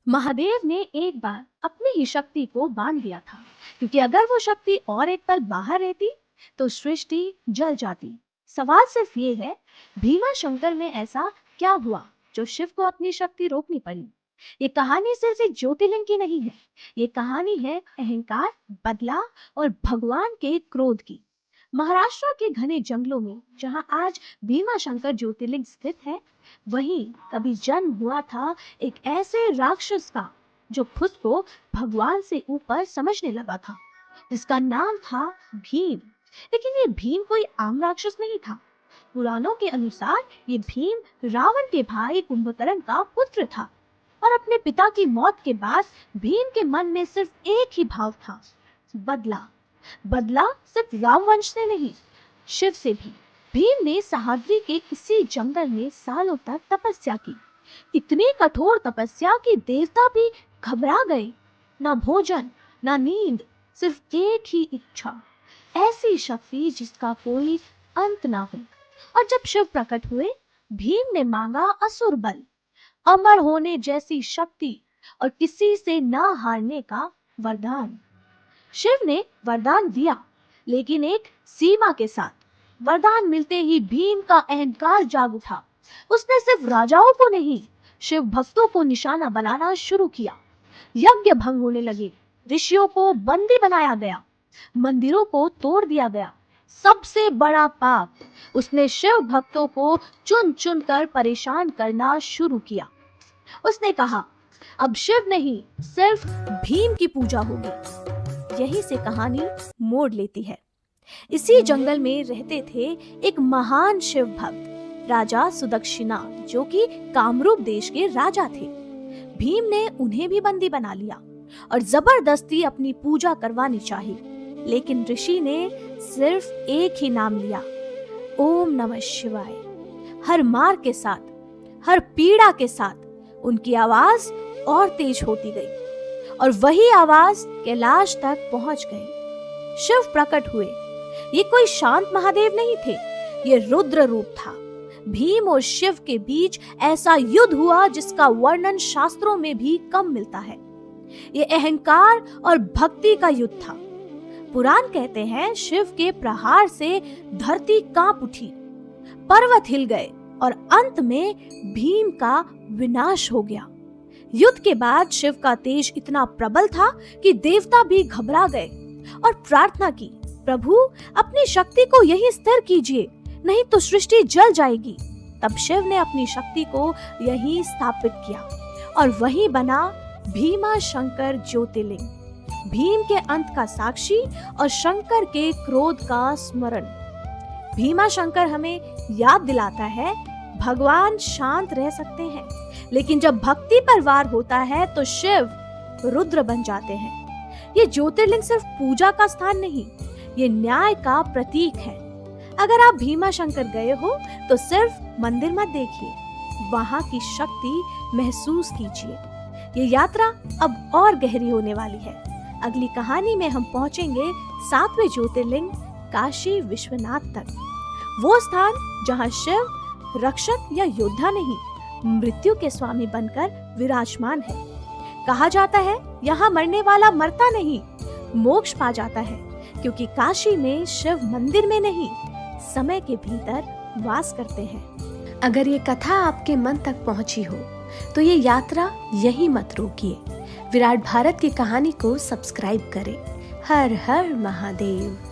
महादेव ने एक बार अपनी ही शक्ति को बांध दिया था, क्योंकि अगर वो शक्ति और एक पल बाहर रहती तो सृष्टि जल जाती। सवाल सिर्फ ये है, भीमा शंकर में ऐसा क्या हुआ जो शिव को अपनी शक्ति रोकनी पड़ी। ये कहानी सिर्फ एक ज्योतिर्लिंग की नहीं है, ये कहानी है अहंकार, बदला और भगवान के क्रोध की। महाराष्ट्र के घने जंगलों में जहां आज भीमा शंकर ज्योतिर्लिंग स्थित है, वहीं कभी जन्म हुआ था एक ऐसे राक्षस का जो खुद को भगवान से ऊपर समझने लगा था, जिसका नाम था भीम। लेकिन ये भीम कोई आम राक्षस नहीं था। पुराणों के अनुसार ये भीम रावण के भाई कुंभकर्ण का पुत्र था, और अपने पिता की मौत के बाद भीम के मन में सिर्फ एक ही भाव था, बदला। बदला सिर्फ रामवंश से नहीं, शिव से भी। भीम ने सह्याद्री के किसी जंगल में सालों तक तपस्या की, इतनी कठोर तपस्या कि देवता भी घबरा गए। ना भोजन, ना नींद, सिर्फ एक ही इच्छा, ऐसी शक्ति जिसका कोई अंत ना हो। और जब शिव प्रकट हुए, भीम ने मांगा असुर बल, अमर होने जैसी शक्ति और किसी से ना हारने का वरदान। शिव ने वरदान दिया, लेकिन एक सीमा के साथ। वरदान मिलते ही भीम का अहंकार जाग उठा। उसने सिर्फ राजाओं को नहीं, शिव भक्तों को निशाना बनाना शुरू किया। यज्ञ भंग होने लगे, ऋषियों को बंदी बनाया गया, मंदिरों को तोड़ दिया गया। सबसे बड़ा पाप, उसने शिव भक्तों को चुन चुन कर परेशान करना शुरू किया। उसने कहा, अब शिव नहीं, सिर्फ भीम की पूजा होगी। यहीं से कहानी मोड़ लेती है। इसी जंगल में रहते थे एक महान शिव भक्त, राजा सुदक्षिणा, जो कि कामरूप देश के राजा थे। भीम ने उन्हें भी बंदी बना लिया और जबरदस्ती अपनी पूजा करवानी चाही। लेकिन ऋषि ने सिर्फ एक ही नाम लिया, ओम नमः शिवाय। हर मार के साथ, हर पीड़ा के साथ उनकी आवाज और तेज होती गई, और वही आवाज कैलाश तक पहुंच गई। शिव प्रकट हुए। ये कोई शांत महादेव नहीं थे, ये रुद्र रूप था। भीम और शिव के बीच ऐसा युद्ध हुआ जिसका वर्णन शास्त्रों में भी कम मिलता है। ये अहंकार और भक्ति का युद्ध था। पुराण कहते हैं, शिव के प्रहार से धरती कांप उठी, पर्वत हिल गए और अंत में भीम का विनाश हो गया। युद्ध के बाद शिव का तेज इतना प्रबल था कि देवता भी घबरा गए और प्रार्थना की, प्रभु अपनी शक्ति को यहीं स्थिर कीजिए, नहीं तो सृष्टि जल जाएगी। तब शिव ने अपनी शक्ति को यहीं स्थापित किया और वहीं बना भीमा शंकर ज्योतिर्लिंग। भीम के अंत का साक्षी और शंकर के क्रोध का स्मरण। भीमा शंकर हमें याद दिलाता है, भगवान शांत रह सकते हैं, लेकिन जब भक्ति पर वार होता है तो शिव रुद्र बन जाते हैं। ये ज्योतिर्लिंग सिर्फ पूजा का स्थान नहीं, ये न्याय का प्रतीक है। अगर आप भीमा शंकर गए हो तो सिर्फ मंदिर मत देखिए, वहां की शक्ति महसूस कीजिए। ये यात्रा अब और गहरी होने वाली है। अगली कहानी में हम पहुंचेंगे 7वें ज्योतिर्लिंग काशी विश्वनाथ तक, वो स्थान जहां शिव रक्षक या योद्धा नहीं, मृत्यु के स्वामी बनकर विराजमान है। कहा जाता है, यहाँ मरने वाला मरता नहीं, मोक्ष पा जाता है, क्योंकि काशी में शिव मंदिर में नहीं, समय के भीतर वास करते हैं। अगर ये कथा आपके मन तक पहुंची हो तो ये यात्रा यहीं मत रोकिए। विराट भारत की कहानी को सब्सक्राइब करें। हर हर महादेव।